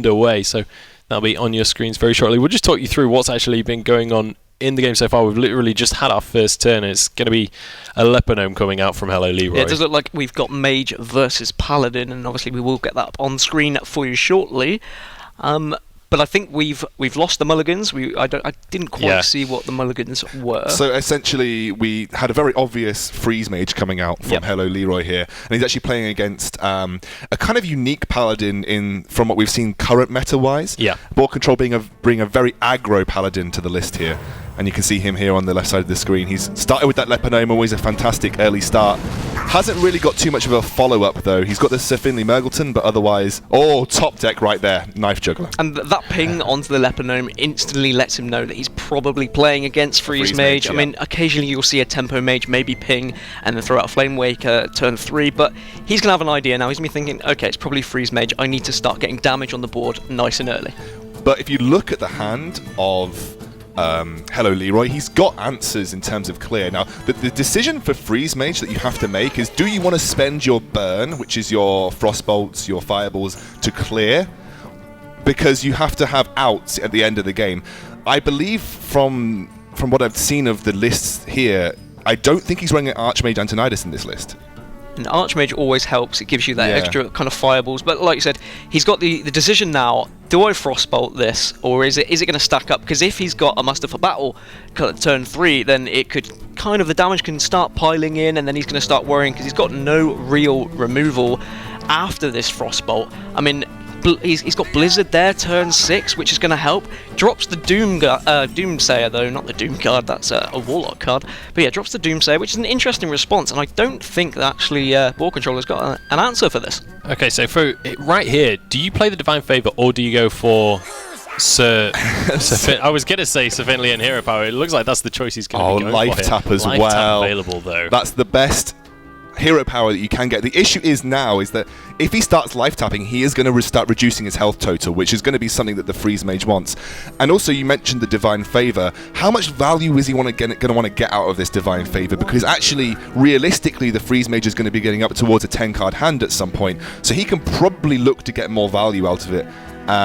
underway. So that'll be on your screens very shortly. We'll just talk you through what's actually been going on in the game so far. We've literally just had our first turn, and it's going to be a Leponome coming out from HelloLeeroy. Yeah, it does look like we've got Mage versus Paladin, and obviously we will get that up on screen for you shortly. But I think we've lost the mulligans. I didn't quite see what the mulligans were. So essentially, we had a very obvious freeze mage coming out from HelloLeeroy here, and he's actually playing against a kind of unique paladin from what we've seen current meta-wise. Yeah. BoarControl bring a very aggro paladin to the list here. And you can see him here on the left side of the screen. He's started with that Leponome, always a fantastic early start. Hasn't really got too much of a follow-up, though. He's got the Sir Finley Mergleton, but otherwise... Oh, top deck right there. Knife Juggler. And that ping onto the Leponome instantly lets him know that he's probably playing against Freeze Mage. I mean, occasionally you'll see a Tempo Mage maybe ping and then throw out a Flame Waker turn 3, but he's going to have an idea now. He's going to be thinking, okay, it's probably Freeze Mage. I need to start getting damage on the board nice and early. But if you look at the hand of... HelloLeeroy, he's got answers in terms of clear. Now, the decision for Freeze Mage that you have to make is, do you want to spend your burn, which is your Frostbolts, your Fireballs, to clear? Because you have to have outs at the end of the game. I believe from what I've seen of the lists here, I don't think he's running an Archmage Antonidas in this list. An Archmage always helps. It gives you that extra kind of fireballs. But like you said, he's got the decision now. Do I Frostbolt this, or is it going to stack up? Because if he's got a Muster for Battle turn 3, then it could kind of, the damage can start piling in, and then he's going to start worrying because he's got no real removal after this Frostbolt. I mean, he's got Blizzard there, turn 6, which is going to help. Drops the Doomsayer, though, not the Doom card, that's a Warlock card. But yeah, drops the Doomsayer, which is an interesting response, and I don't think that actually BoarControl has got an answer for this. Okay, so for right here, do you play the Divine Favour, or do you go for Sir I was going to say Sir Finley and Hero Power. It looks like that's the choice he's going to be going for. Life Tap as well. Life Tap available, though. That's the best hero power that you can get. The issue is now is that if he starts life tapping, he is going to start reducing his health total, which is going to be something that the Freeze Mage wants. And also, you mentioned the Divine Favor. How much value is he going to want to get out of this Divine Favor? Because actually, realistically, the Freeze Mage is going to be getting up towards a 10-card hand at some point, so he can probably look to get more value out of it.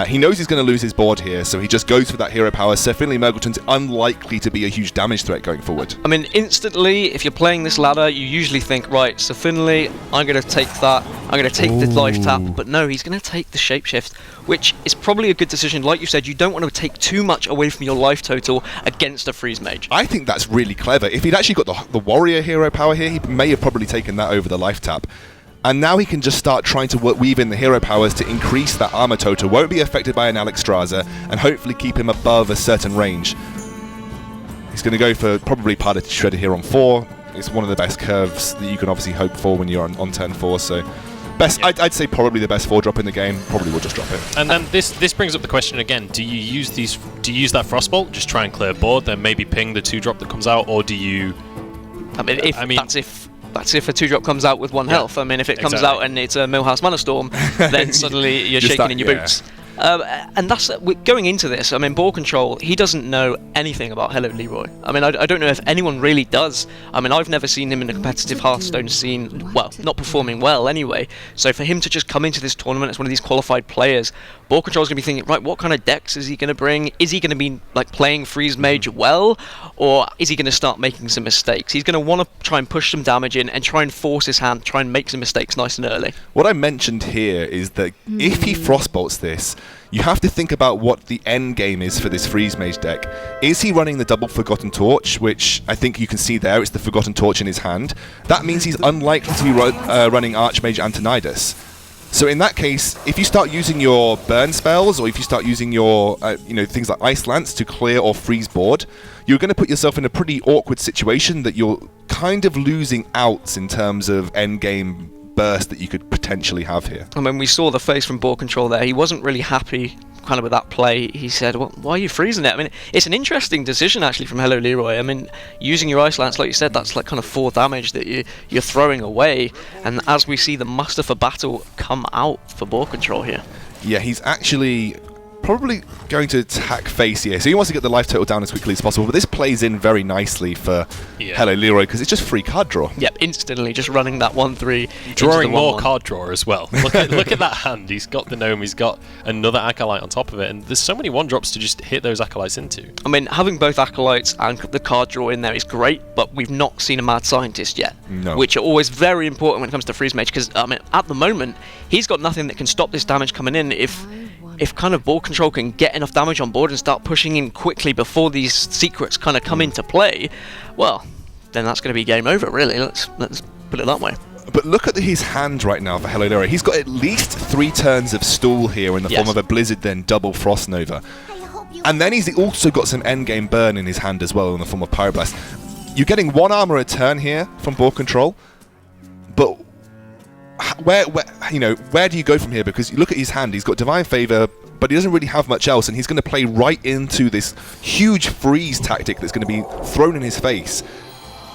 He knows he's going to lose his board here, so he just goes for that hero power. Sir Finley Mergleton's unlikely to be a huge damage threat going forward. I mean, instantly, if you're playing this ladder, you usually think, right, Sir Finley, I'm going to take that, I'm going to take the life tap, but no, he's going to take the shapeshift, which is probably a good decision. Like you said, you don't want to take too much away from your life total against a Freeze Mage. I think that's really clever. If he'd actually got the warrior hero power here, he may have probably taken that over the life tap. And now he can just start trying to weave in the hero powers to increase that armor total, won't be affected by an Alexstrasza, and hopefully keep him above a certain range. He's going to go for probably Piloted Shredder here on 4. It's one of the best curves that you can obviously hope for when you're on turn 4, so... I'd say probably the best 4-drop in the game. Probably will just drop it. And then this brings up the question again: do you use that Frostbolt, just try and clear board, then maybe ping the 2-drop that comes out, or do you? That's if a 2-drop comes out with 1 health. I mean, if it comes out and it's a Millhouse Mana Storm, then suddenly you're shaking in your boots. And that's going into this. I mean, BoarControl, he doesn't know anything about HelloLeeroy. I mean, I don't know if anyone really does. I mean, I've never seen him in a competitive Hearthstone scene, well, not performing well anyway. So for him to just come into this tournament as one of these qualified players, BoarControl's going to be thinking, right, what kind of decks is he going to bring? Is he going to be like playing Freeze Mage well, or is he going to start making some mistakes? He's going to want to try and push some damage in and try and force his hand, try and make some mistakes nice and early. What I mentioned here is that if he Frostbolts this, you have to think about what the end game is for this Freeze Mage deck. Is he running the double Forgotten Torch, which I think you can see there, it's the Forgotten Torch in his hand. That means he's unlikely to be running Archmage Antonidas. So in that case, if you start using your burn spells, or if you start using your things like Ice Lance to clear or freeze board, you're going to put yourself in a pretty awkward situation that you're kind of losing outs in terms of end game burst that you could potentially have here. I mean, we saw the face from BoarControl there. He wasn't really happy kind of with that play. He said, well, why are you freezing it? I mean, it's an interesting decision actually from HelloLeeroy. I mean, using your Ice Lance, like you said, that's like kind of 4 damage that you're throwing away. And as we see the Muster for Battle come out for BoarControl here. Yeah, he's actually probably going to attack face here. So he wants to get the life total down as quickly as possible, but this plays in very nicely for HelloLeeroy because it's just free card draw. Yep, instantly just running that 1-3. Drawing more card draw as well. Look at that hand. He's got the gnome, he's got another acolyte on top of it, and there's so many 1-drops to just hit those acolytes into. I mean, having both acolytes and the card draw in there is great, but we've not seen a mad scientist yet, which are always very important when it comes to freeze mage, because I mean, at the moment he's got nothing that can stop this damage coming in. If kind of BoarControl can get enough damage on board and start pushing in quickly before these secrets kind of come into play, well, then that's going to be game over, really. Let's put it that way. But look at his hand right now for HelloLeeroy. He's got at least 3 turns of stall here in the form of a Blizzard, then double Frost Nova. And then he's also got some endgame burn in his hand as well in the form of Pyroblast. You're getting 1 armor a turn here from BoarControl, but where do you go from here? Because you look at his hand, he's got Divine Favor, but he doesn't really have much else, and he's going to play right into this huge freeze tactic that's going to be thrown in his face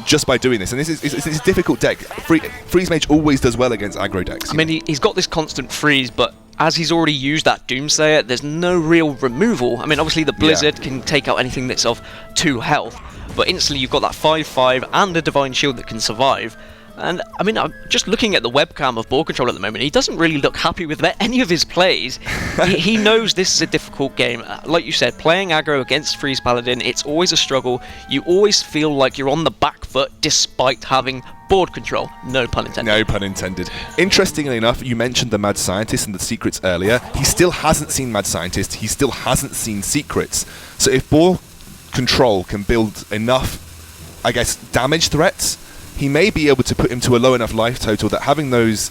just by doing this. And it's a difficult deck. Freeze Mage always does well against aggro decks. I mean, he's got this constant freeze, but as he's already used that Doomsayer, there's no real removal. I mean, obviously the Blizzard can take out anything that's of 2 health, but instantly you've got that 5/5 and a Divine Shield that can survive. And I mean, I'm just looking at the webcam of BoarControl at the moment. He doesn't really look happy with any of his plays. he knows this is a difficult game. Like you said, playing aggro against Freeze Paladin, it's always a struggle. You always feel like you're on the back foot despite having board control. No pun intended. No pun intended. Interestingly enough, you mentioned the Mad Scientist and the secrets earlier. He still hasn't seen Mad Scientist. He still hasn't seen secrets. So if BoarControl can build enough, I guess, damage threats, he may be able to put him to a low enough life total that having those,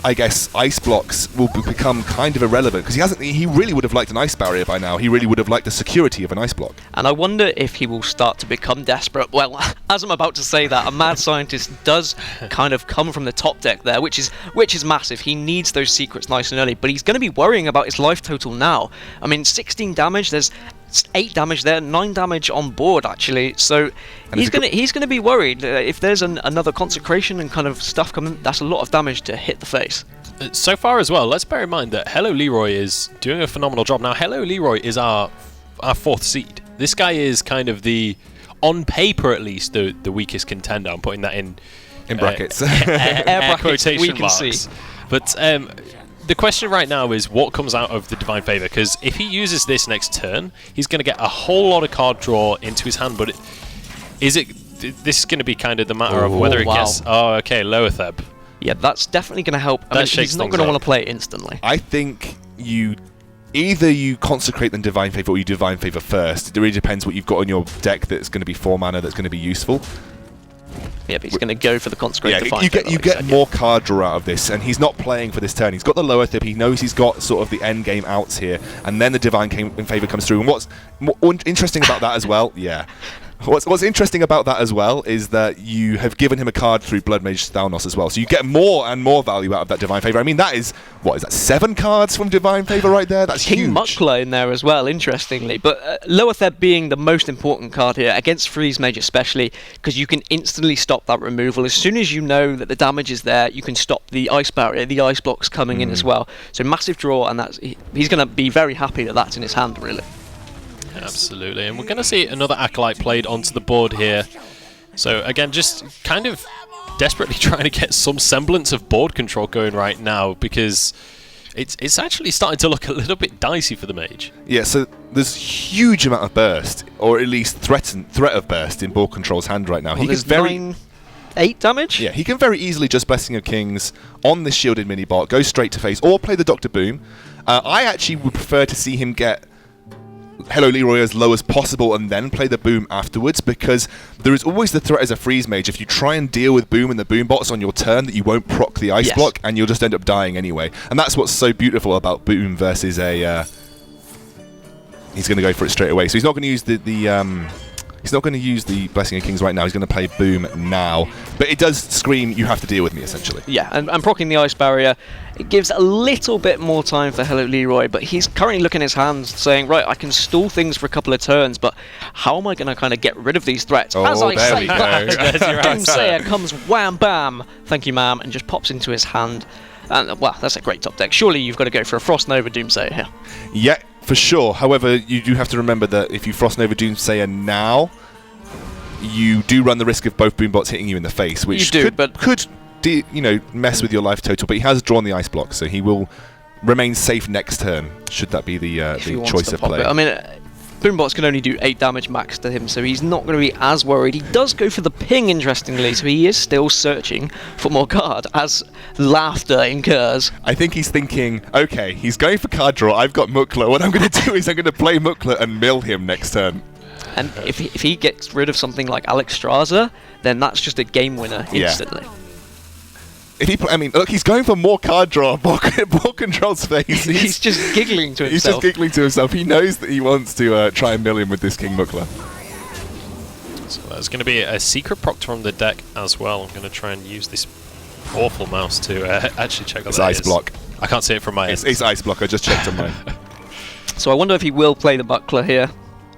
I guess, ice blocks will become kind of irrelevant, because he really would have liked an ice barrier by now. He really would have liked the security of an ice block. And I wonder if he will start to become desperate. Well, as I'm about to say that, a Mad Scientist does kind of come from the top deck there, which is massive. He needs those secrets nice and early, but he's going to be worrying about his life total now. I mean, 16 damage, there's 8 damage there, 9 damage on board actually, so he's gonna be worried if there's another consecration and kind of stuff coming. That's a lot of damage to hit the face. So far as well, let's bear in mind that HelloLeeroy is doing a phenomenal job. Now, HelloLeeroy is our 4th seed. This guy is kind of on paper at least, the weakest contender. I'm putting that in brackets. Air quotation we can marks. see. But the question right now is what comes out of the Divine Favor, because if he uses this next turn, he's going to get a whole lot of card draw into his hand. But this is going to be kind of the matter of whether it gets lower Theb. Yeah, that's definitely going to help. I mean, he's not going to want to play it instantly. I think either you consecrate then Divine Favor, or you Divine Favor first. It really depends what you've got on your deck that's going to be 4 mana that's going to be useful. Yeah, but he's going to go for the consecrate. You get more card draw out of this, and he's not playing for this turn. He's got the lower Thib, he knows he's got sort of the end game outs here, and then the Divine Favor comes through. And what's interesting about that as well, What's interesting about that as well is that you have given him a card through Blood Mage Thalnos as well, so you get more and more value out of that Divine Favor. I mean, that is 7 cards from Divine Favor right there? That's King huge. Muckler in there as well, interestingly. But Lower Theb being the most important card here, against Freeze Mage especially, because you can instantly stop that removal. As soon as you know that the damage is there, you can stop the ice barrier, the ice blocks coming in as well. So massive draw, and he's going to be very happy that that's in his hand, really. Absolutely, and we're going to see another Acolyte played onto the board here. So again, just kind of desperately trying to get some semblance of board control going right now, because it's actually starting to look a little bit dicey for the mage. Yeah, so there's huge amount of burst, or at least threat of burst in BoarControl's hand right now. Well, he can 8 damage? Yeah, he can very easily just Blessing of Kings on this shielded mini-bot, go straight to face, or play the Dr. Boom. I actually would prefer to see him get HelloLeeroy as low as possible and then play the Boom afterwards, because there is always the threat as a Freeze Mage, if you try and deal with Boom and the Boom bots on your turn, that you won't proc the Ice block and you'll just end up dying anyway. And that's what's so beautiful about Boom versus a... he's going to go for it straight away. So he's not going to use he's not going to use the Blessing of Kings right now. He's going to play Boom now. But it does scream, you have to deal with me, essentially. Yeah, and proccing the Ice Barrier, it gives a little bit more time for HelloLeeroy, but he's currently looking at his hands saying, right, I can stall things for a couple of turns, but how am I going to kind of get rid of these threats? As I say that, Doomsayer comes wham bam, thank you ma'am, and just pops into his hand. And, well, that's a great top deck. Surely you've got to go for a Frost Nova Doomsayer here. Yeah, For sure. However, you do have to remember that if you Frost Nova Doomsayer now, you do run the risk of both boombots hitting you in the face, which could mess with your life total. But he has drawn the ice block, so he will remain safe next turn. Should that be the choice of play? I mean, boombots can only do 8 damage max to him, so he's not going to be as worried. He does go for the ping, interestingly, so he is still searching for more card as laughter incurs. I think he's thinking, okay, he's going for card draw. I've got Mukla. What I'm going to do is I'm going to play Mukla and mill him next turn. And if he gets rid of something like Alexstrasza, then that's just a game winner instantly. Look, he's going for more card draw. BoarControl's face. He's just giggling to himself. He's just giggling to himself. He knows that he wants to try and mill him with this King Mukla. So there's going to be a secret proctor on the deck as well. I'm going to try and use this awful mouse to actually check what that is. It's ice block. I can't see it from my end. It's ice block. I just checked on mine. So I wonder if he will play the Buckler here.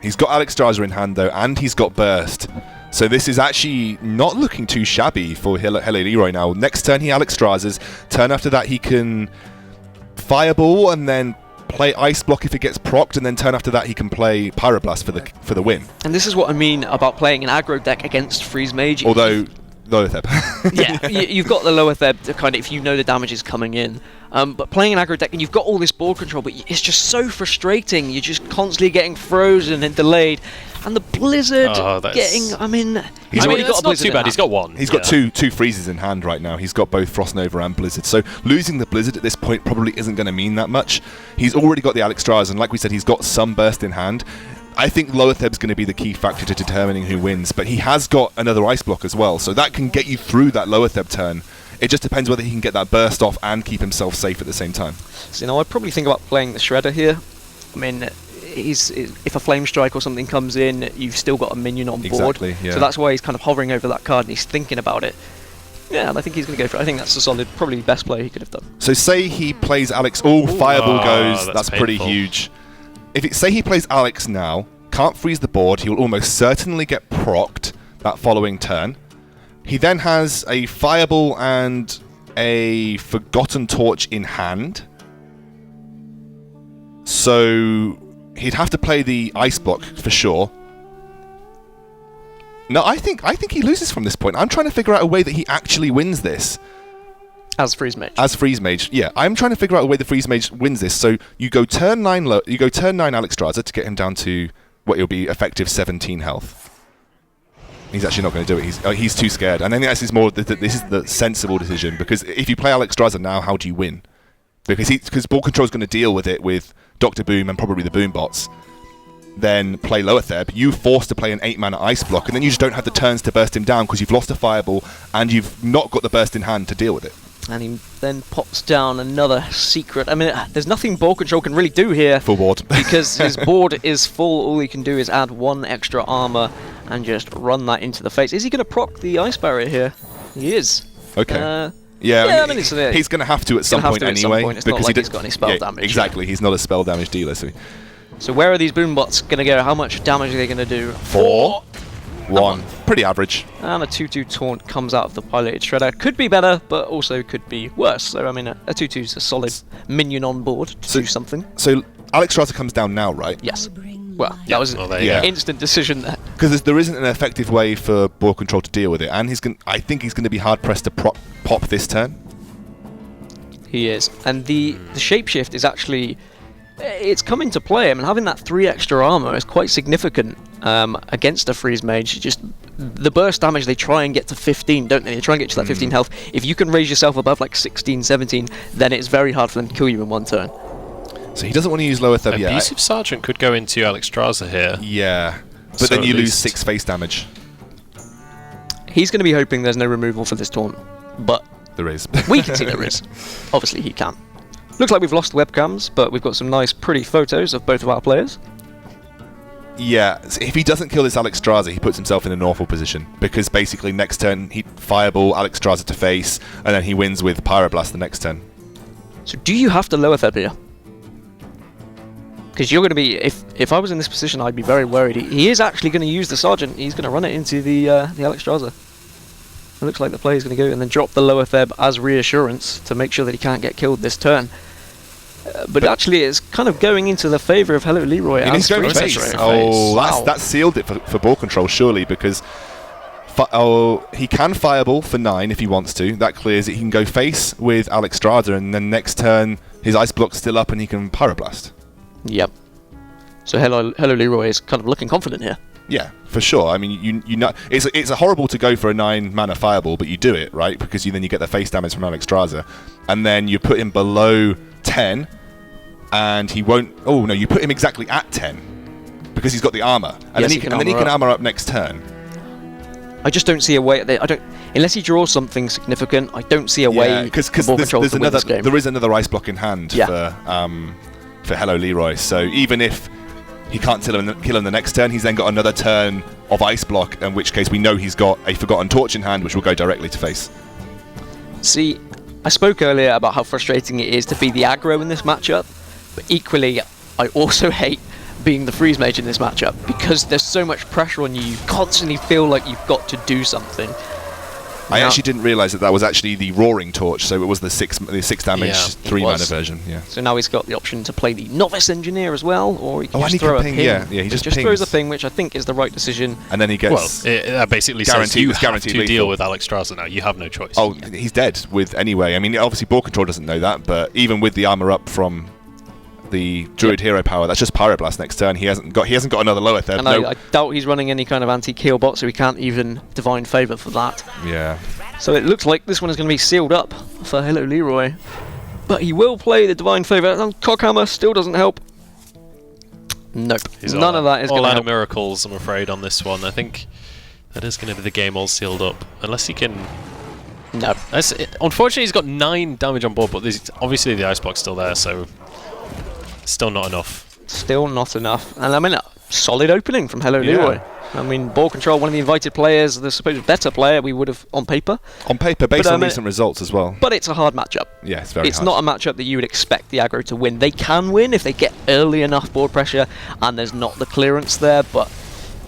He's got Alexstrasza in hand, though, and he's got Burst. So this is actually not looking too shabby for HelloLeeroy now. Next turn he Alexstrazas. Turn after that he can Fireball and then play Ice Block if it gets procced, and then turn after that he can play Pyroblast for the win. And this is what I mean about playing an aggro deck against Freeze Mage. Although lower Theb. Yeah, you've got the lower Theb to kind of, if you know the damage is coming in. But playing an aggro deck, and you've got all this board control, but it's just so frustrating. You're just constantly getting frozen and delayed. And the Blizzard getting, He's got not too bad. He's got one. He's got two freezes in hand right now. He's got both Frost Nova and Blizzard. So losing the Blizzard at this point probably isn't going to mean that much. He's already got the Alexstrasza, and like we said, he's got some Burst in hand. I think lower Theb's going to be the key factor to determining who wins, but he has got another Ice Block as well, so that can get you through that lower Theb turn. It just depends whether he can get that burst off and keep himself safe at the same time. So, I'd probably think about playing the Shredder here. I mean, if a Flame Strike or something comes in, you've still got a minion on board. Exactly, yeah. So that's why he's kind of hovering over that card and he's thinking about it. Yeah, and I think he's going to go for it. I think that's a solid, probably the best play he could have done. So say he plays Alex... Fireball goes. That's pretty huge. Say he plays Alex now, can't freeze the board, he will almost certainly get procced that following turn. He then has a Fireball and a Forgotten Torch in hand. So he'd have to play the Ice Block for sure. No, I think he loses from this point. I'm trying to figure out a way that he actually wins this. As Freeze Mage. As Freeze Mage, yeah. I'm trying to figure out a way the Freeze Mage wins this. So you go turn 9 Alexstrasza to get him down to what will be effective 17 health. He's actually not going to do it. He's too scared. And I think this is the sensible decision, because if you play Alexstrasza now, how do you win? Because BoarControl is going to deal with it with Dr. Boom and probably the Boom bots. Then play lower Theb. You forced to play an 8-mana Ice Block, and then you just don't have the turns to burst him down because you've lost a Fireball and you've not got the burst in hand to deal with it. And he then pops down another secret. I mean, there's nothing BoarControl can really do here. Full board. Because his board is full. All he can do is add 1 extra armor and just run that into the face. Is he going to proc the Ice Barrier here? He is. Okay. He's going to have to at some point anyway. It's not like he's got any spell damage. Exactly. He's not a spell damage dealer. So where are these Boombots going to go? How much damage are they going to do? 4. 1. Pretty average. And a 2/2 Taunt comes out of the Piloted Shredder. Could be better, but also could be worse. So, I mean, a 2/2 is a solid minion on board to do something. So, Alexstrasza comes down now, right? Yes. Well, that was an instant decision there. Because there isn't an effective way for BoarControl to deal with it, and I think he's going to be hard-pressed to pop this turn. He is. And the Shapeshift is actually... It's come into play. I mean, having that 3 extra armor is quite significant against a Freeze Mage. Just the burst damage, they try and get to 15, don't they? They try and get to that 15 health. If you can raise yourself above like 16, 17, then it's very hard for them to kill you in one turn. So he doesn't want to use lower Theb yet. Abusive Sergeant could go into Alexstrasza here. Yeah, but then you lose 6 face damage. He's going to be hoping there's no removal for this taunt, but there is. We can see there is. Obviously, he can. Looks like we've lost webcams, but we've got some nice, pretty photos of both of our players. Yeah, if he doesn't kill this Alexstrasza, he puts himself in an awful position, because basically next turn he Fireball Alexstrasza to face, and then he wins with Pyroblast the next turn. So do you have to lower Theb here? Because you're going to be, if I was in this position, I'd be very worried. He is actually going to use the Sergeant. He's going to run it into the Alexstrasza. It looks like the player's going to go and then drop the lower Theb as reassurance to make sure that he can't get killed this turn. But actually, it's kind of going into the favour of HelloLeeroy. He's going face. Oh, wow. that's sealed it for BoarControl, surely, because he can fireball for 9 if he wants to. That clears it. He can go face with Alexstrada, and then next turn his ice block's still up and he can pyroblast. Yep. So HelloLeeroy is kind of looking confident here. Yeah, for sure. I mean, you know, it's a horrible to go for a 9 mana fireball, but you do it, right? Because then you get the face damage from Alexstrada, and then you put him below 10, and he won't. Oh no, you put him exactly at 10 because he's got the armor, and Yes, then he can armor up next turn. I just don't see a way. I don't, unless he draws something significant. I don't see a way. Because there there is another ice block in hand for HelloLeeroy. So even if he can't kill him the next turn, he's then got another turn of ice block. In which case, we know he's got a Forgotten Torch in hand, which will go directly to face. See, I spoke earlier about how frustrating it is to be the aggro in this matchup, but equally, I also hate being the freeze mage in this matchup because there's so much pressure on you. You constantly feel like you've got to do something. I actually didn't realise that was actually the Roaring Torch, so it was the 6 damage 3 mana version. Yeah. So now he's got the option to play the Novice Engineer as well, or he can just throw a ping. Yeah, he just throws a ping, which I think is the right decision. And then he gets. Well, that basically says you have to deal with Alexstrada now. You have no choice. Oh, he's dead anyway. I mean, obviously BoarControl doesn't know that, but even with the armor up from the Druid hero power, that's just Pyroblast next turn. He hasn't got another lower third. And I doubt he's running any kind of anti-kill bot, so he can't even Divine Favour for that. Yeah. So it looks like this one is going to be sealed up for HelloLeeroy. But he will play the Divine Favour. Cockhammer still doesn't help. Nope. None of that is going to help. All out of miracles, I'm afraid, on this one. I think that is going to be the game all sealed up. Unless he can... No. Unfortunately, he's got 9 damage on board, but obviously the ice block's still there, so... Still not enough. Still not enough. And I mean, a solid opening from HelloLeeroy. Yeah. I mean, BoarControl, one of the invited players, the supposed better player we would have on paper. On paper, based on recent results as well. But it's a hard matchup. Yeah, it's very hard. It's not a matchup that you would expect the aggro to win. They can win if they get early enough board pressure and there's not the clearance there, but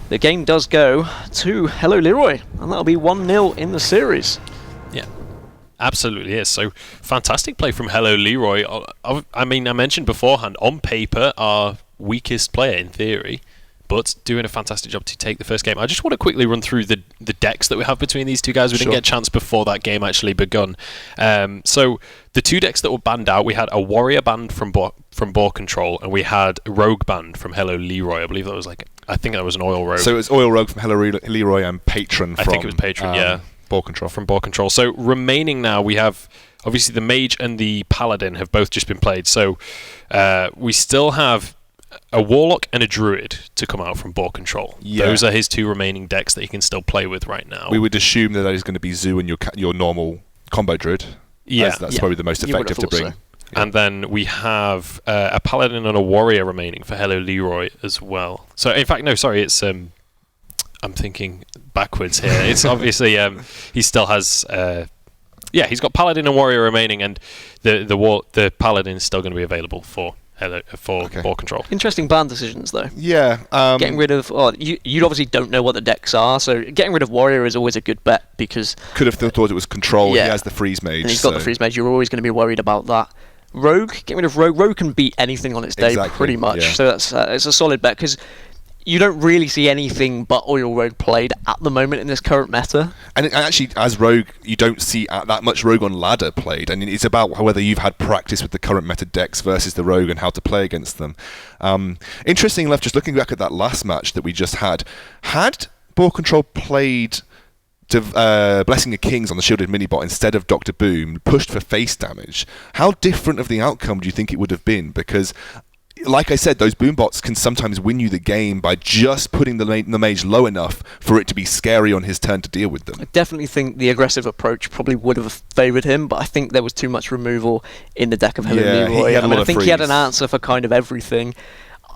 the game does go to HelloLeeroy, and that'll be 1-0 in the series. Yeah. Absolutely is. So, fantastic play from HelloLeeroy. I mean, I mentioned beforehand, on paper, our weakest player in theory, but doing a fantastic job to take the first game. I just want to quickly run through the decks that we have between these two guys. We didn't get a chance before that game actually begun. So, the 2 decks that were banned out, we had a Warrior banned from BoarControl, and we had a Rogue banned from HelloLeeroy. I believe that was I think that was an Oil Rogue. So, it was Oil Rogue from HelloLeeroy and Patron from... I think it was Patron, yeah. BoarControl. From BoarControl. So remaining now, we have obviously the Mage and the Paladin have both just been played. So we still have a Warlock and a Druid to come out from BoarControl. Yeah. Those are his 2 remaining decks that he can still play with right now. We would assume that is going to be Zoo and your normal combo Druid. Yeah, that's probably the most effective to bring. So. Yeah. And then we have a Paladin and a Warrior remaining for HelloLeeroy as well. So in fact, no, sorry, it's I'm thinking backwards here. It's obviously he still has he's got Paladin and Warrior remaining, and the Paladin is still going to be available for BoarControl. Interesting ban decisions though. Yeah. Getting rid of you obviously don't know what the decks are, so getting rid of Warrior is always a good bet because could have thought it was Control. Yeah. He has the Freeze Mage. And he's got the Freeze Mage. You're always going to be worried about that. Rogue, getting rid of Rogue. Rogue can beat anything on its day pretty much. Yeah. So that's it's a solid bet because you don't really see anything but Oil Rogue played at the moment in this current meta. And actually, as Rogue, you don't see that much Rogue on ladder played. I mean, it's about whether you've had practice with the current meta decks versus the Rogue and how to play against them. Interesting enough, just looking back at that last match that we just had BoarControl played Blessing of Kings on the shielded minibot instead of Dr. Boom, pushed for face damage, how different of the outcome do you think it would have been? Because like I said, those boom bots can sometimes win you the game by just putting the mage low enough for it to be scary on his turn to deal with them. I definitely think the aggressive approach probably would have favoured him, but I think there was too much removal in the deck of HelloLeeroy. I think he had an answer for kind of everything.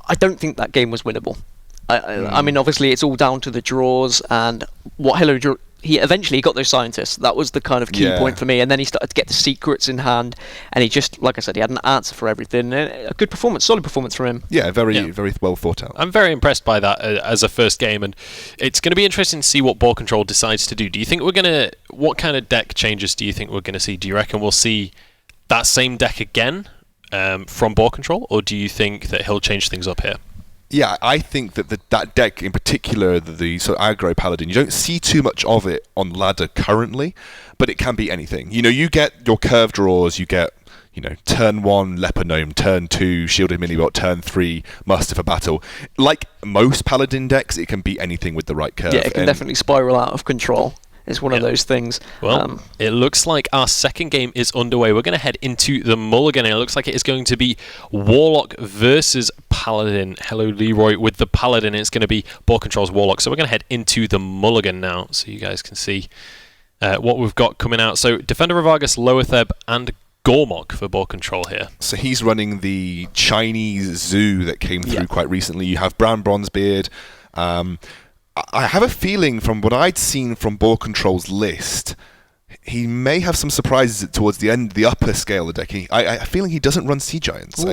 I don't think that game was winnable. I mean, obviously, it's all down to the draws and what he eventually got those scientists. That was the kind of key point for me. And then he started to get the secrets in hand. And he just, like I said, he had an answer for everything. A good performance, solid performance from him. Yeah, very well thought out. I'm very impressed by that as a first game. And it's going to be interesting to see what BoarControl decides to do. Do you think we're going to... What kind of deck changes do you think we're going to see? Do you reckon we'll see that same deck again? from BoarControl, or do you think that he'll change things up here? Yeah, I think that that deck in particular, the sort of aggro paladin, you don't see too much of it on ladder currently, but it can be anything. You get your curve draws, you get turn 1 Leper Gnome, turn 2 Shielded Minibot, turn 3 Muster for Battle. Like most paladin decks, it can be anything with the right curve. Yeah, it can definitely spiral out of control. It's one of those things. Well, it looks like our second game is underway. We're going to head into the mulligan, and it looks like it is going to be Warlock versus Paladin. HelloLeeroy with the Paladin. It's going to be BoarControl's Warlock. So we're going to head into the mulligan now, so you guys can see what we've got coming out. So Defender Ravagus, Loatheb, and Gormok for BoarControl here. So he's running the Chinese zoo that came through quite recently. You have Brown Bronzebeard. I have a feeling from what I'd seen from BoarControl's list, he may have some surprises towards the end, the upper scale of the deck. I have a feeling he doesn't run Sea Giants.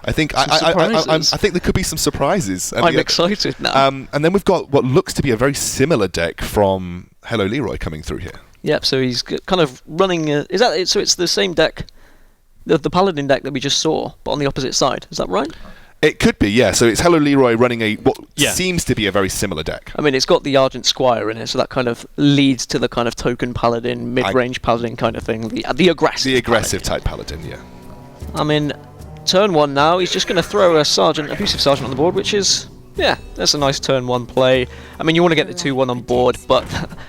I think I think there could be some surprises. I'm excited now. And then we've got what looks to be a very similar deck from HelloLeeroy coming through here. Yep. So he's kind of running. Is that it? So it's the same deck, the Paladin deck that we just saw, but on the opposite side. Is that right? It could be, yeah. So it's HelloLeeroy running what seems to be a very similar deck. I mean, it's got the Argent Squire in it, so that kind of leads to the kind of token paladin, mid-range paladin kind of thing. The aggressive. The aggressive type paladin, yeah. I mean, turn 1 now. He's just going to throw a abusive sergeant on the board, which is, that's a nice turn 1 play. I mean, you want to get the 2-1 on board, but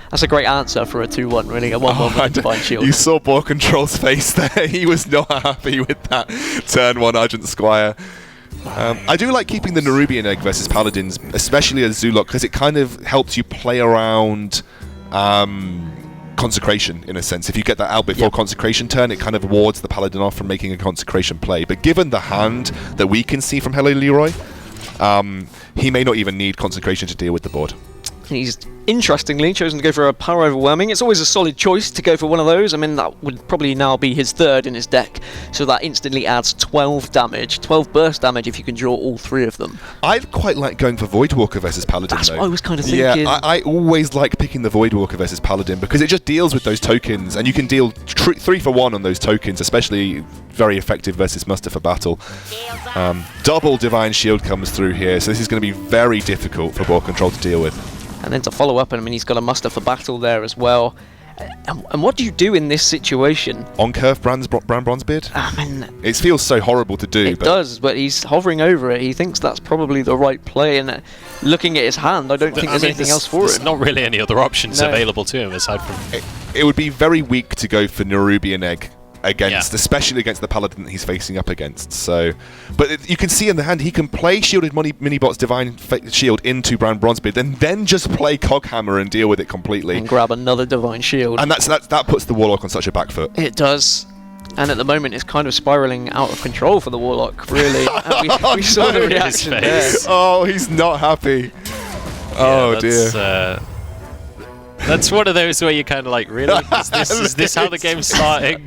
that's a great answer for a 2-1, really. A 1-1 with Divine Shield. You saw BoarControl's face there. He was not happy with that turn 1 Argent Squire. I do like keeping the Nerubian Egg versus Paladins, especially as Zulok, because it kind of helps you play around Consecration, in a sense. If you get that out before Consecration turn, it kind of wards the Paladin off from making a Consecration play. But given the hand that we can see from HelloLeeroy, he may not even need Consecration to deal with the board. He's interestingly chosen to go for a Power Overwhelming. It's always a solid choice to go for one of those. I mean, that would probably now be his third in his deck, so that instantly adds 12 damage, 12 burst damage if you can draw all 3 of them. I quite like going for Voidwalker versus Paladin. That's though. what I was kind of thinking. Yeah, I always like picking the Voidwalker versus Paladin because it just deals with those tokens, and you can deal 3 for 1 on those tokens, especially very effective versus Muster for Battle. Double Divine Shield comes through here, so this is going to be very difficult for BoarControl to deal with. And then to follow up, I mean, he's got a Muster for Battle there as well. And what do you do in this situation? On curve Brown Bronzebeard? I mean, it feels so horrible to do. It does, but he's hovering over it. He thinks that's probably the right play. And looking at his hand, I don't think there's anything else for there's him. Not really any other options available to him aside from... It would be very weak to go for Nerubian Egg against, especially against the Paladin that he's facing up against. So, but you can see in the hand he can play Shielded Minibot's Divine Shield into Brown Bronzebeard, and then just play Coghammer and deal with it completely. And grab another Divine Shield. And that puts the Warlock on such a back foot. It does. And at the moment, it's kind of spiraling out of control for the Warlock, really. we saw the reaction there. Oh, he's not happy. Oh, dear. That's one of those where you're kind of like, really? Is this how the game's starting?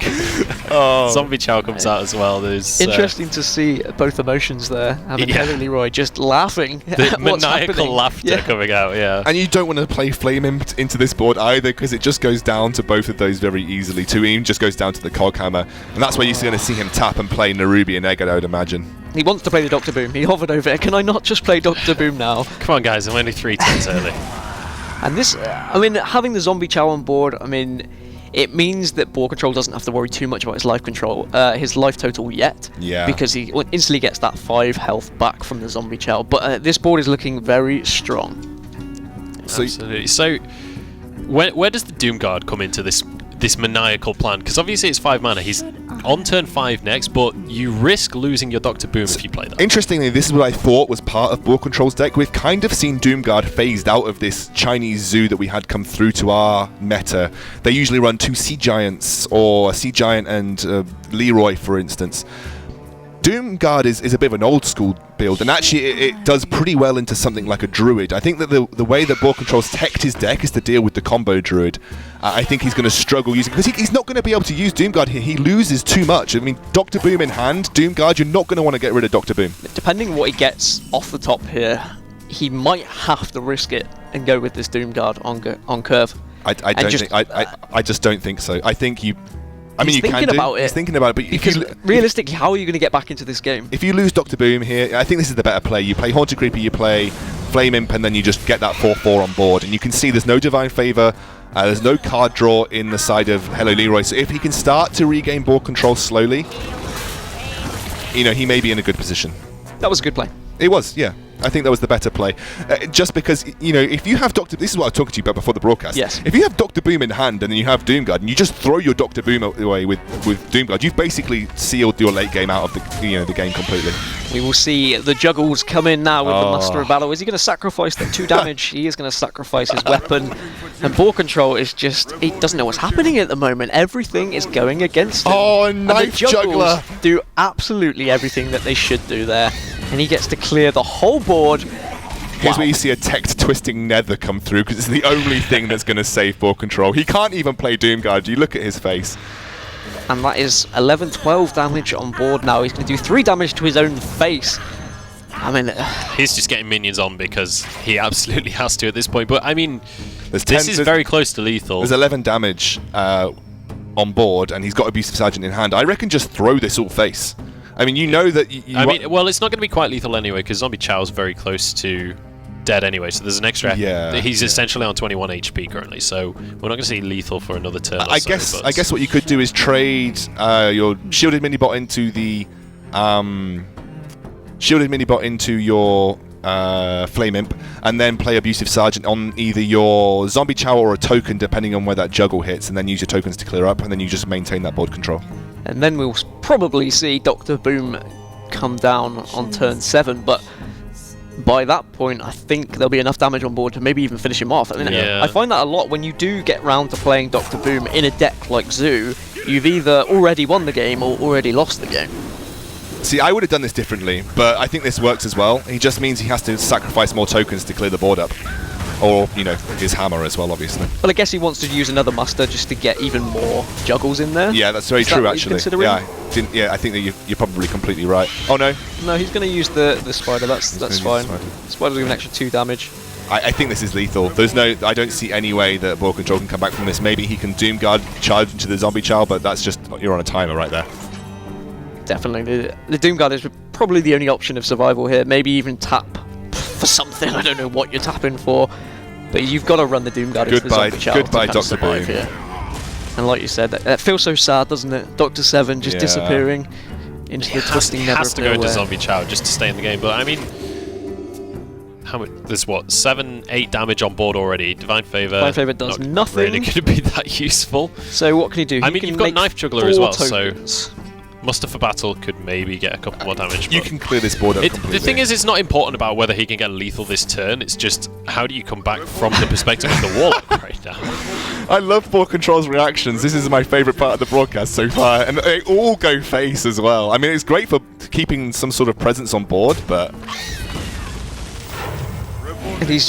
Zombie Chow comes out as well. There's interesting to see both emotions there. Having HelloLeeroy just laughing the at what's maniacal happening. laughter coming out, And you don't want to play Flame Imp into this board either, because it just goes down to both of those very easily. Tuim just goes down to the Coghammer, and that's where you're going to see him tap and play Nerubian Egg, I would imagine. He wants to play the Dr. Boom. He hovered over it. Can I not just play Dr. Boom now? Come on, guys. I'm only 3 turns early. And this, I mean, having the Zombie Chow on board, I mean, it means that BoarControl doesn't have to worry too much about his life total yet. Yeah. Because he instantly gets that 5 health back from the Zombie Chow. But this board is looking very strong. Absolutely. So, where does the Doom Guard come into this maniacal plan? Because obviously it's 5 mana. He's on turn 5 next, but you risk losing your Dr. Boom if you play that. Interestingly, this is what I thought was part of BoarControl's deck. We've kind of seen Doomguard phased out of this Chinese zoo that we had come through to our meta. They usually run 2 Sea Giants, or a Sea Giant and Leroy, for instance. Doomguard is a bit of an old school build, and actually it does pretty well into something like a Druid. I think that the way that BoarControl's teched his deck is to deal with the combo Druid. I think he's going to struggle using, because he's not going to be able to use Doomguard here. He loses too much. I mean, Dr. Boom in hand, Doomguard, you're not going to want to get rid of Dr. Boom. Depending on what he gets off the top here, he might have to risk it and go with this Doomguard on curve. I just don't think so. I think I mean, he's thinking about it. He's thinking about it, but because realistically, how are you going to get back into this game? If you lose Dr. Boom here, I think this is the better play. You play Haunted Creeper, you play Flame Imp, and then you just get that 4/4 on board. And you can see there's no Divine Favor, there's no card draw in the side of HelloLeeroy. So if he can start to regain board control slowly, he may be in a good position. That was a good play. It was, yeah. I think that was the better play. Just because, if you have Dr. This is what I was talking to you about before the broadcast. Yes. If you have Dr. Boom in hand and then you have Doomguard and you just throw your Dr. Boom away with Doomguard, you've basically sealed your late game out of the game completely. We will see the juggles come in now with the Master of Battle. Is he going to sacrifice the 2 damage? He is going to sacrifice his weapon. And BoarControl is just... He doesn't know what's happening at the moment. Everything is going against him. Oh, Knife Juggler! Do absolutely everything that they should do there. And he gets to clear the whole board. Here's where you see a Tech Twisting Nether come through, because it's the only thing that's going to save BoarControl. He can't even play Doomguard. You look at his face. And that is 11-12 damage on board now. He's going to do 3 damage to his own face. I mean... he's just getting minions on because he absolutely has to at this point. But, I mean, this is very close to lethal. There's 11 damage on board, and he's got Abusive Sergeant in hand. I reckon just throw this all face. I mean, you know that... well, it's not going to be quite lethal anyway, because Zombie Chow's very close to dead anyway, so there's an extra... He's essentially on 21 HP currently, so we're not going to see lethal for another turn I guess what you could do is trade your shielded mini-bot into the... shielded mini-bot into your Flame Imp, and then play Abusive Sergeant on either your Zombie Chow or a token, depending on where that juggle hits, and then use your tokens to clear up, and then you just maintain that board control. And then we'll probably see Dr. Boom come down on turn 7, but by that point, I think there'll be enough damage on board to maybe even finish him off. I mean, I find that a lot when you do get round to playing Dr. Boom in a deck like Zoo, you've either already won the game or already lost the game. See, I would have done this differently, but I think this works as well. It just means he has to sacrifice more tokens to clear the board up. Or, his hammer as well, obviously. Well, I guess he wants to use another muster just to get even more juggles in there. Yeah, that's very true, actually. I think that you're probably completely right. Oh, no. No, he's going to use the spider. That's fine. Spider's doing an extra 2 damage. I think this is lethal. I don't see any way that BoarControl can come back from this. Maybe he can Doomguard charge into the Zombie Chow, but that's just... You're on a timer right there. Definitely. The Doomguard is probably the only option of survival here. Maybe even tap for something. I don't know what you're tapping for. But you've got to run the Doomguard into the Zombie Chow. Goodbye, Dr. Boom. Here. And like you said, that feels so sad, doesn't it? Dr. 7 just disappearing into the twisting nether. He has to go into Zombie Chow just to stay in the game. But I mean, there's 7, 8 damage on board already. Divine Favor. Divine Favor does nothing. Really going to be that useful. So what can he do? I mean, you've got Knife Juggler as well, so Muster for Battle could maybe get a couple more damage. You can clear this board up completely. The thing is, it's not important about whether he can get lethal this turn. It's just, how do you come back from the perspective of the Warlock right now? I love BoarControl's reactions. This is my favourite part of the broadcast so far. And they all go face as well. I mean, it's great for keeping some sort of presence on board, but... And he's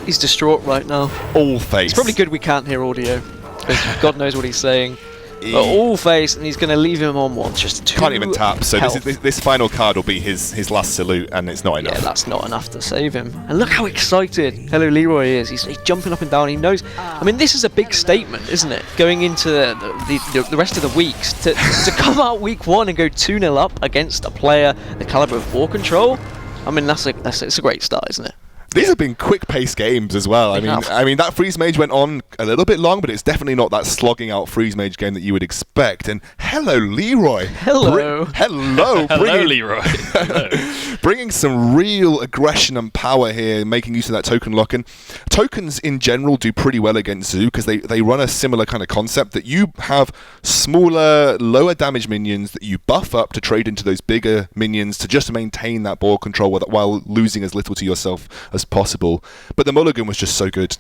distraught right now. All face. It's probably good we can't hear audio, because God knows what he's saying. But all face, and he's going to leave him on one. Just 2 Can't even tap, so health. this final card will be his last salute, and it's not enough. Yeah, that's not enough to save him. And look how excited HelloLeeroy is. He's jumping up and down. He knows. I mean, this is a big statement, isn't it? Going into the rest of the weeks, to come out week 1 and go 2-0 up against a player the caliber of BoarControl. I mean, it's a great start, isn't it? These have been quick-paced games as well. I mean, that Freeze Mage went on a little bit long, but it's definitely not that slogging out Freeze Mage game that you would expect. And HelloLeeroy. Hello. Hello. Hello, Leroy. Hello. Bringing some real aggression and power here, making use of that token lock. And tokens in general do pretty well against Zoo because they run a similar kind of concept that you have smaller, lower damage minions that you buff up to trade into those bigger minions to just maintain that board control while losing as little to yourself as possible. But the mulligan was just so good.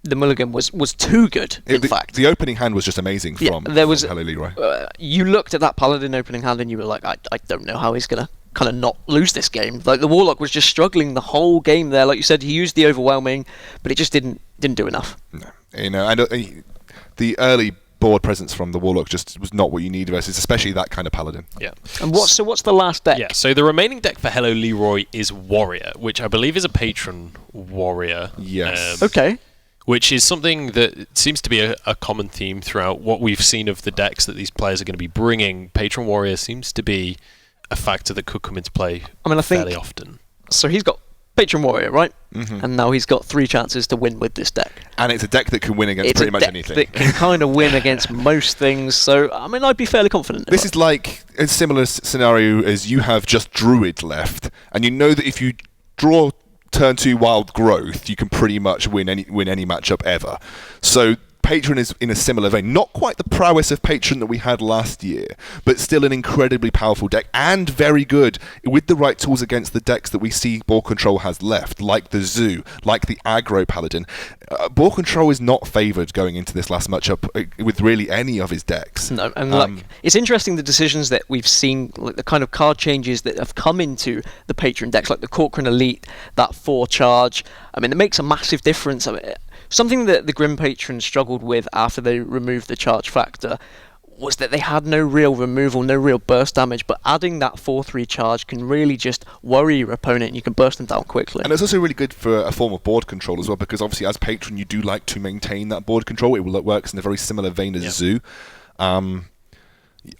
The mulligan was too good, in fact. The opening hand was just amazing from HelloLeeroy. You looked at that Paladin opening hand and you were like, I don't know how he's going to kind of not lose this game. Like, the Warlock was just struggling the whole game there. Like you said, he used the overwhelming, but it just didn't do enough. No. The early board presence from the Warlock just was not what you need versus especially that kind of Paladin. Yeah. And what's the last deck? Yeah, so the remaining deck for HelloLeeroy is Warrior, which I believe is a patron warrior. Yes. Okay. which is something that seems to be a common theme throughout what we've seen of the decks that these players are going to be bringing. Patron Warrior seems to be a factor that could come into play fairly often. So he's got Patron Warrior, right? Mm-hmm. And now he's got 3 chances to win with this deck. And it's a deck that can win against pretty much anything. It can kind of win against most things, so I mean, I'd be fairly confident. This is like a similar scenario as you have just Druid left, and you know that if you draw turn 2 Wild Growth, you can pretty much win any matchup ever. So Patron is in a similar vein. Not quite the prowess of Patron that we had last year, but still an incredibly powerful deck and very good with the right tools against the decks that we see BoarControl has left, like the Zoo, like the Aggro Paladin. BoarControl is not favoured going into this last matchup with really any of his decks. No, and it's interesting the decisions that we've seen, like the kind of card changes that have come into the Patron decks, like the Corcoran Elite, that 4 charge. I mean, it makes a massive difference. I mean, something that the Grim Patrons struggled with after they removed the charge factor was that they had no real removal, no real burst damage, but adding that 4/3 charge can really just worry your opponent and you can burst them down quickly. And it's also really good for a form of board control as well, because obviously as Patron you do like to maintain that board control. It works in a very similar vein as Zoo.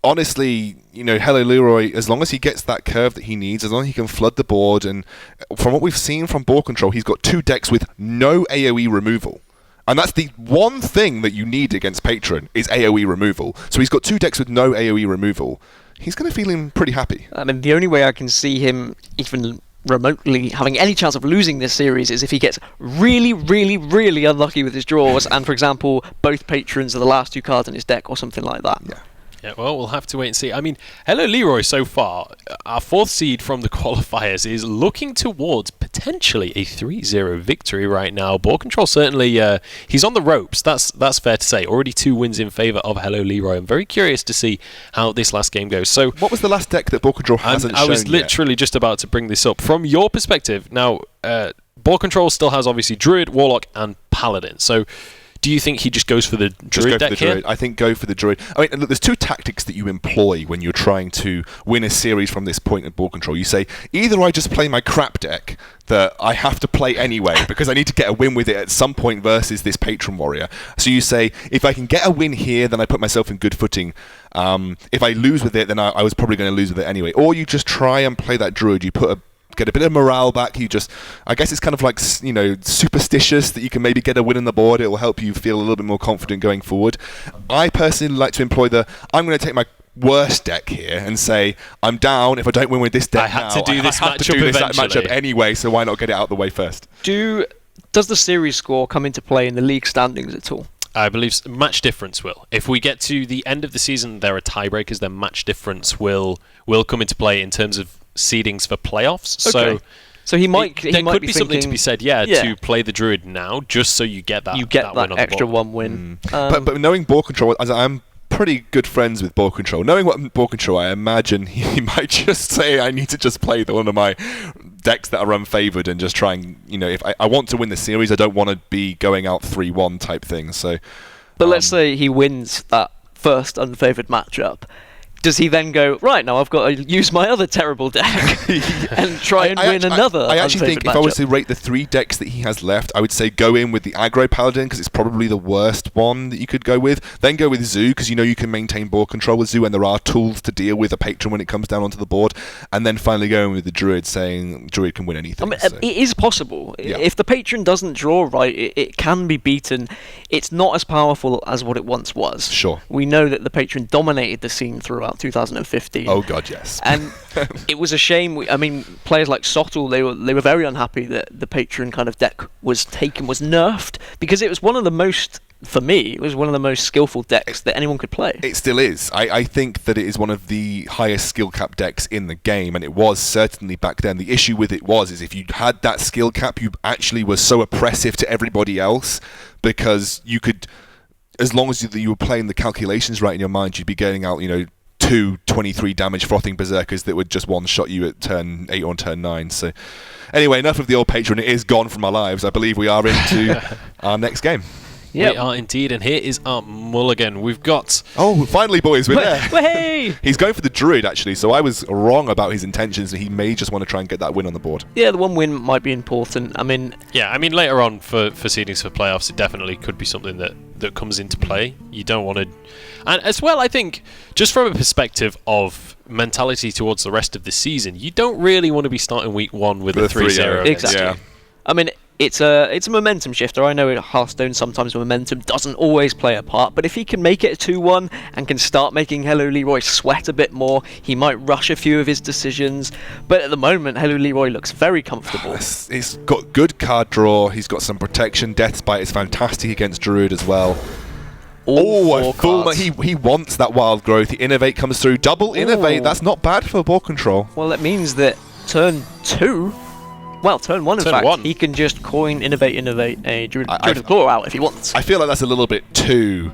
Honestly, HelloLeeroy, as long as he gets that curve that he needs, as long as he can flood the board, and from what we've seen from BoarControl, he's got 2 decks with no AoE removal. And that's the one thing that you need against Patron, is AoE removal. So he's got 2 decks with no AoE removal. He's going to feel him pretty happy. I mean, the only way I can see him even remotely having any chance of losing this series is if he gets really, really, really unlucky with his draws, and, for example, both Patrons are the last 2 cards in his deck or something like that. Yeah, well, we'll have to wait and see. I mean, HelloLeeroy so far, our 4th seed from the qualifiers, is looking towards potentially a 3-0 victory right now. BoarControl certainly, he's on the ropes. That's fair to say. Already 2 wins in favour of HelloLeeroy. I'm very curious to see how this last game goes. So, what was the last deck that BoarControl hasn't shown I was literally just about to bring this up. From your perspective, now, BoarControl still has obviously Druid, Warlock, and Paladin. So, do you think he just goes for the Druid deck here? I think go for the Druid. I mean, look, there's 2 tactics that you employ when you're trying to win a series from this point at BoarControl. You say, either I just play my crap deck that I have to play anyway because I need to get a win with it at some point versus this Patron Warrior. So you say, if I can get a win here, then I put myself in good footing. If I lose with it, then I was probably going to lose with it anyway. Or you just try and play that Druid. You get a bit of morale back. I guess it's kind of like, superstitious that you can maybe get a win on the board. It will help you feel a little bit more confident going forward. I personally like to employ I'm going to take my worst deck here and say, I'm down. If I don't win with this deck, I have to do this matchup anyway, so why not get it out of the way first? Does the series score come into play in the league standings at all? I believe match difference will. If we get to the end of the season, there are tiebreakers, then match difference will come into play in terms of seedings for playoffs. Okay. So he might. There could be something to be said, to play the Druid now, just so you get that. You get that win extra on the board. 1 win. But knowing BoarControl, as I'm pretty good friends with BoarControl, knowing what BoarControl, I imagine he might just say, I need to just play one of my decks that are unfavoured and just try and, if I want to win the series, I don't want to be going out 3-1 type thing. So, but let's say he wins that first unfavoured matchup. Does he then go, right, now I've got to use my other terrible deck and try and win another? I actually think if I was to rate the 3 decks that he has left, I would say go in with the Aggro Paladin because it's probably the worst one that you could go with. Then go with Zoo because you can maintain BoarControl with Zoo and there are tools to deal with a Patron when it comes down onto the board. And then finally going with the Druid, saying Druid can win anything. I mean, it is possible. Yeah. If the Patron doesn't draw right, it can be beaten. It's not as powerful as what it once was. Sure. We know that the Patron dominated the scene throughout 2015. Oh god, yes. And it was a shame. Players like Sottle, they were very unhappy that the Patron kind of deck was nerfed because it was one of the most, for me, it was one of the most skillful decks that anyone could play. It still is. I think that it is one of the highest skill cap decks in the game, and it was certainly back then. The issue with it is if you had that skill cap, you actually were so oppressive to everybody else because you could, as long as you were playing the calculations right in your mind, you'd be getting out, 2 23 damage frothing berserkers that would just one-shot you at turn 8 or turn 9. So anyway, enough of the old Patron. It is gone from our lives. I believe we are into our next game. Yep. We are indeed, and here is our mulligan. We've got... Oh, finally, boys, we're there. Hey! He's going for the Druid, actually, so I was wrong about his intentions. He may just want to try and get that win on the board. Yeah, the one win might be important. I mean... Yeah, I mean, later on for seedings for playoffs, it definitely could be something that comes into play. You don't want to... And as well, I think, just from a perspective of mentality towards the rest of the season, you don't really want to be starting week 1 with a 3-0. Exactly. Yeah. I mean, it's a momentum shifter. I know in Hearthstone sometimes momentum doesn't always play a part, but if he can make it a 2-1 and can start making HelloLeeroy sweat a bit more, he might rush a few of his decisions. But at the moment, HelloLeeroy looks very comfortable. He's got good card draw. He's got some protection. Deathbite is fantastic against Druid as well. All 4 cards. He wants that wild growth. The Innovate comes through. Double Innovate. That's not bad for BoarControl. Well, that means that turn 2... Well, turn 1 in Turn fact, 1. he can just coin, innovate a Druid of Claw out if he wants. I feel like that's a little bit too...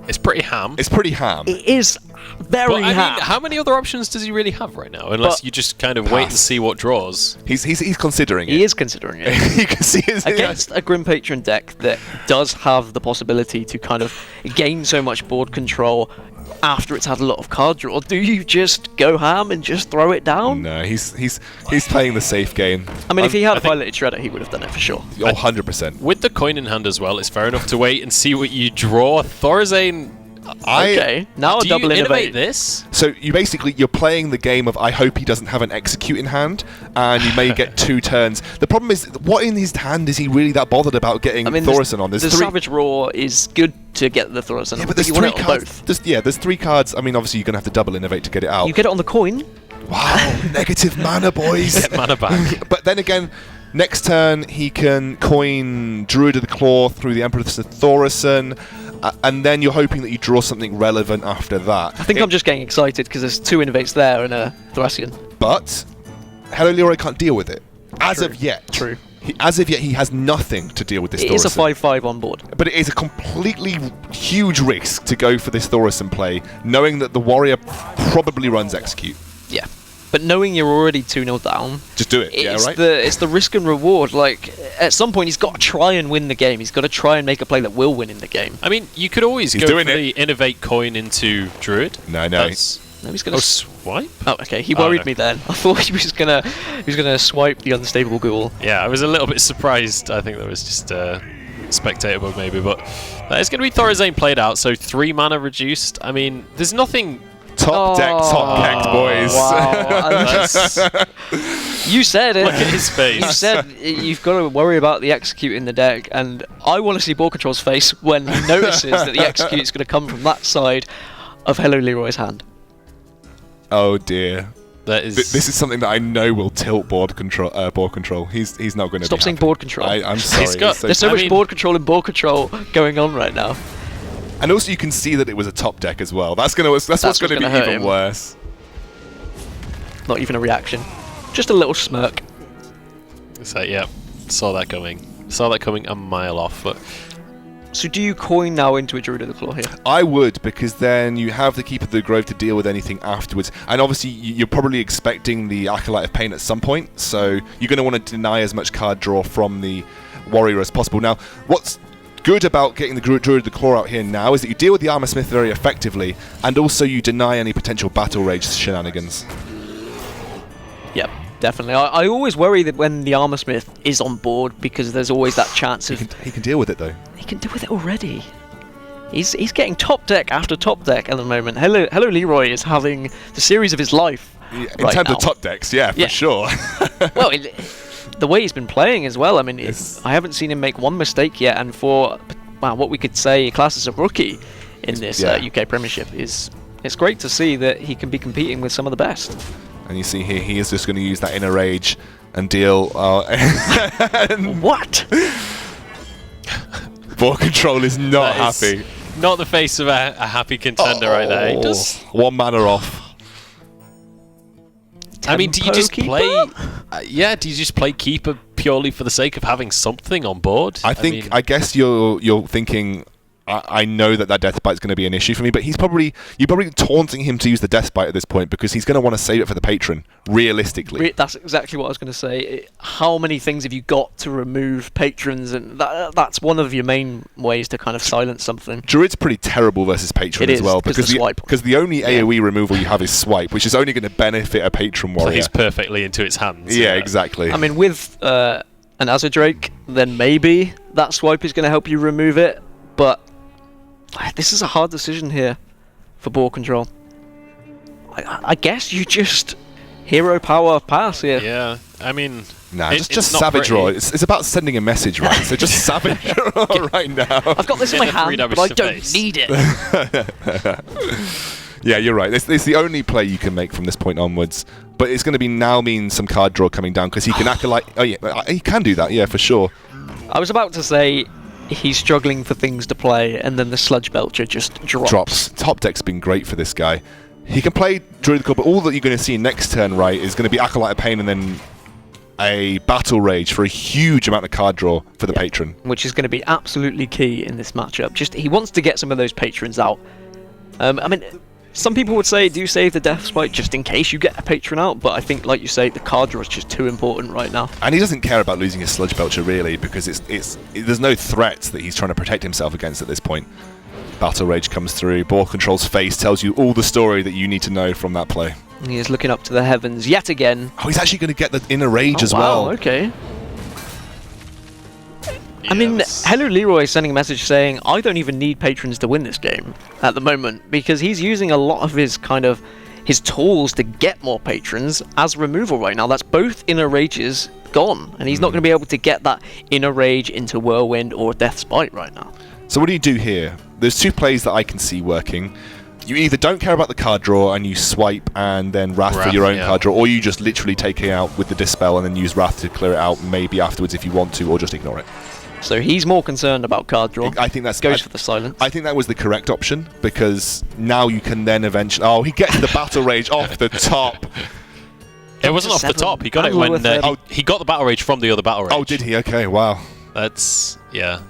It's pretty ham. It's pretty ham. It is very But, I ham. mean, how many other options does he really have right now? Unless you just kind of wait and see what draws. He's considering it. He is considering it. You can see his... Against a Grim Patron deck that does have the possibility to kind of gain so much board control after it's had a lot of card draw, do you just go ham and just throw it down? No, he's playing the safe game. I mean, if he had a piloted shredder, he would have done it for sure. Oh, 100%. With the coin in hand as well, it's fair enough to wait and see what you draw. Thorazane... Okay, now a Do double you innovate innovate. this? So you're playing the game of I hope he doesn't have an execute in hand, and you may get 2 turns. The problem is, what in his hand is he really that bothered about getting Thaurissan on? The Savage Roar is good to get the Thaurissan on, but there's you want 3 it on cards. both. There's 3 cards. I mean, obviously you're gonna have to double innovate to get it out. You get it on the coin. Wow, negative mana, boys. Get mana back. But then again, next turn he can coin Druid of the Claw through the Empress of Thaurissan. And then you're hoping that you draw something relevant after that. I think I'm just getting excited because there's 2 innovates there and a Thracian. But HelloLeeroy can't deal with it. As of yet. True. As of yet, he has nothing to deal with this It is a Thaurissan. 5/5 on board. But it is a completely huge risk to go for this Thaurissan play, knowing that the warrior probably runs execute. Yeah. But knowing you're already 2-0 down, Just do it, it's right? it's the risk and reward. Like, at some point, he's got to try and win the game. He's got to try and make a play that will win in the game. I mean, you could always He's go for doing the innovate coin into Druid. No. No, he's going Oh, to... swipe? Oh, okay. He worried no. me then. I thought he was gonna swipe the unstable ghoul. Yeah, I was a little bit surprised. I think that was just a spectator bug maybe, but that is going to be Thorazane played out, so 3 mana reduced. I mean, there's nothing... Top decked, boys. Wow. You said it. Look at his face. You said you've got to worry about the execute in the deck, and I want to see BoarControl's face when he notices that the execute is going to come from that side of HelloLeeroy's hand. Oh dear. That is... This is something that I know will tilt board control. He's not going to Stop saying board control. I'm sorry. There's so much board control and board control going on right now. And also, you can see that it was a top deck as well. That's what's going to be hurt even him. worse. Not even a reaction. Just a little smirk. So, yeah, saw that coming a mile off. But So do you coin now into a Druid of the Claw here? I would, because then you have the Keeper of the Grove to deal with anything afterwards. And obviously, you're probably expecting the Acolyte of Pain at some point, so you're going to want to deny as much card draw from the Warrior as possible. Now, what's good about getting the Druid of the Claw out here now is that you deal with the Armor Smith very effectively, and also you deny any potential Battle Rage shenanigans. Yep, definitely. I always worry that when the Armor Smith is on board, because there's always that chance of... He can deal with it, though. He can deal with it already. He's getting top deck after top deck at the moment. HelloLeeroy is having the series of his life. In right terms now. of top decks, yeah, for sure. Well, the way he's been playing as well. I mean, I haven't seen him make one mistake yet, and for what we could say class as a rookie in this UK Premiership it's great to see that he can be competing with some of the best. And you see here, he is just going to use that Inner Rage and deal... What? BoarControl is not happy. Not the face of a happy contender right there. He does... 1 mana off. I mean, do you just Keeper? play... do you just play Keeper purely for the sake of having something on board? I guess you're thinking, I know that Death Bite is going to be an issue for me, but you're probably taunting him to use the Death Bite at this point because he's going to want to save it for the patron, realistically. That's exactly what I was going to say. How many things have you got to remove patrons? And that's one of your main ways to kind of silence something. Druid's pretty terrible versus patron as well, because the only AoE removal you have is Swipe, which is only going to benefit a patron warrior. Plays perfectly into its hands. Yeah, exactly. I mean, with an Azure Drake, then maybe that Swipe is going to help you remove it, but this is a hard decision here for BoarControl. I guess you just hero power pass here. Yeah, I mean... Nah, just Savage Roar. It's about sending a message, right? So just Savage Roar right now. I've got this in my hand, but I don't need it. Yeah, you're right. It's the only play you can make from this point onwards. But it's going to mean some card draw coming down, because he can Acolyte... Oh, yeah, he can do that, yeah, for sure. I was about to say... He's struggling for things to play, and then the Sludge Belcher just drops. Top deck's been great for this guy. He can play Druidical, but all that you're going to see next turn, right, is going to be Acolyte of Pain and then a Battle Rage for a huge amount of card draw for the patron. Which is going to be absolutely key in this matchup. He wants to get some of those patrons out. I mean, some people would say do save the Death Spite just in case you get a patron out, but I think, like you say, the card draw is just too important right now. And he doesn't care about losing his Sludge Belcher, really, because there's no threats that he's trying to protect himself against at this point. Battle Rage comes through. BoarControl's face tells you all the story that you need to know from that play. He is looking up to the heavens yet again. Oh, he's actually going to get the Inner Rage as well. Wow, okay. I mean, HelloLeeroy is sending a message saying, I don't even need patrons to win this game at the moment, because he's using a lot of his tools to get more patrons as removal right now. That's both Inner Rages gone, and he's not going to be able to get that Inner Rage into Whirlwind or Death Spite right now. So what do you do here? There's two plays that I can see working. You either don't care about the card draw and you swipe and then Wrath for your own card draw, or you just literally take it out with the Dispel and then use Wrath to clear it out maybe afterwards if you want to, or just ignore it. So he's more concerned about card draw. I think that's goes for the silence. I think that was the correct option, because now you can then eventually... Oh, he gets the Battle Rage off the top. It wasn't off the top. He got it when he got the Battle Rage from the other Battle Rage. Oh, did he? Okay, wow. That's... yeah.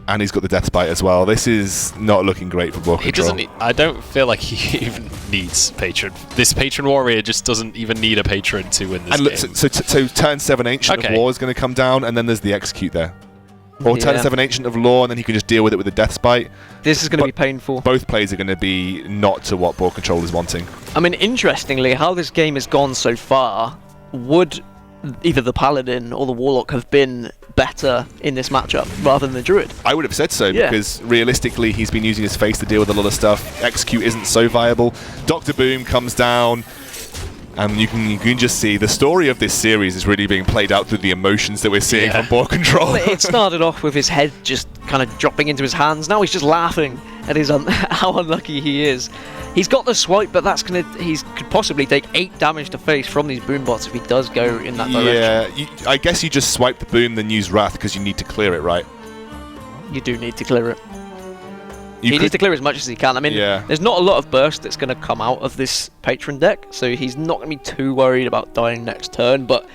And he's got the Death Bite as well. This is not looking great for BoarControl. He doesn't. I don't feel like he even needs patron. This patron warrior just doesn't even need a patron to win this game. So turn 7 Ancient of War is going to come down, and then there's the Execute there. Or turn 7 Ancient of Law, and then he can just deal with it with the Death Spite. This is going to be painful. Both plays are going to be not to what BoarControl is wanting. I mean, interestingly, how this game has gone so far, would either the Paladin or the Warlock have been better in this matchup rather than the Druid? I would have said so, because realistically he's been using his face to deal with a lot of stuff. Execute isn't so viable. Dr. Boom comes down, and you can just see the story of this series is really being played out through the emotions that we're seeing from BoarControl. It started off with his head just kind of dropping into his hands. Now he's just laughing at how unlucky he is. He's got the swipe, but he could possibly take 8 damage to face from these boom bots if he does go in that direction. Yeah, I guess you just swipe the boom, then use Wrath, because you need to clear it, right? You do need to clear it. He needs to clear as much as he can. I mean, there's not a lot of burst that's going to come out of this patron deck, so he's not going to be too worried about dying next turn, but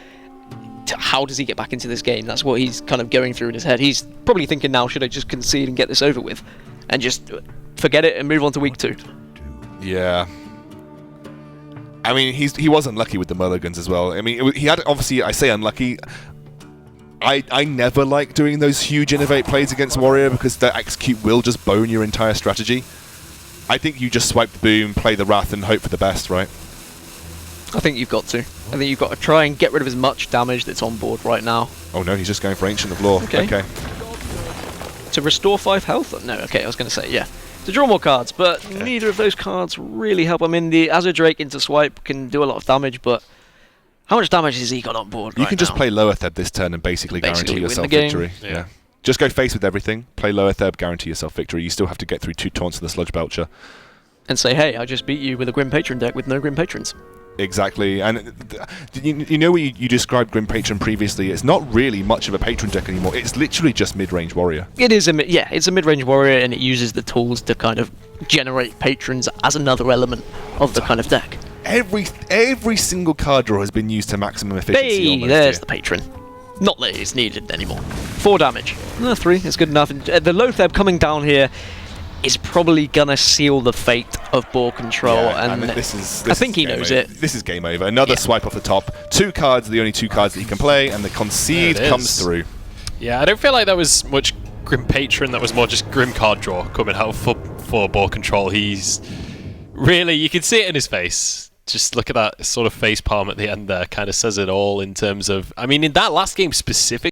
how does he get back into this game? That's what he's kind of going through in his head. He's probably thinking now, should I just concede and get this over with? And just forget it and move on to week 2. Yeah. I mean, he was unlucky with the mulligans as well. I mean, he had, obviously, I say unlucky. I never like doing those huge innovate plays against Warrior, because the Execute will just bone your entire strategy. I think you just swipe the boom, play the Wrath, and hope for the best, right? I think you've got to. I think you've got to try and get rid of as much damage that's on board right now. Oh no, he's just going for Ancient of Law. Okay. To restore 5 health? No, okay, I was going to say, yeah. To draw more cards, but neither of those cards really help. I mean, the Azure Drake into swipe can do a lot of damage, but how much damage has he got on board? You can just play Lower Theb this turn and basically guarantee yourself victory. Yeah. Just go face with everything, play Lower Theb, guarantee yourself victory. You still have to get through 2 taunts of the Sludge Belcher. And say, hey, I just beat you with a Grim Patron deck with no Grim Patrons. Exactly, and you know, you described Grim Patron previously. It's not really much of a patron deck anymore. It's literally just mid-range warrior. It is it's a mid-range warrior, and it uses the tools to kind of generate patrons as another element of the kind of deck. Every single card draw has been used to maximum efficiency. There's the patron. Not that it's needed anymore. 4 damage. 3 is good enough. And, the Lotheb coming down here is probably gonna seal the fate of BoarControl, Yeah, and I mean, I think he knows it. This is game over. Another swipe off the top. 2 cards are the only 2 cards that he can play, and the concede comes through. Yeah, I don't feel like that was much Grim Patron. That was more just Grim card draw coming out for BoarControl. He's really, you can see it in his face. Just look at that sort of face palm at the end there. Kind of says it all in terms of, I mean, in that last game specifically.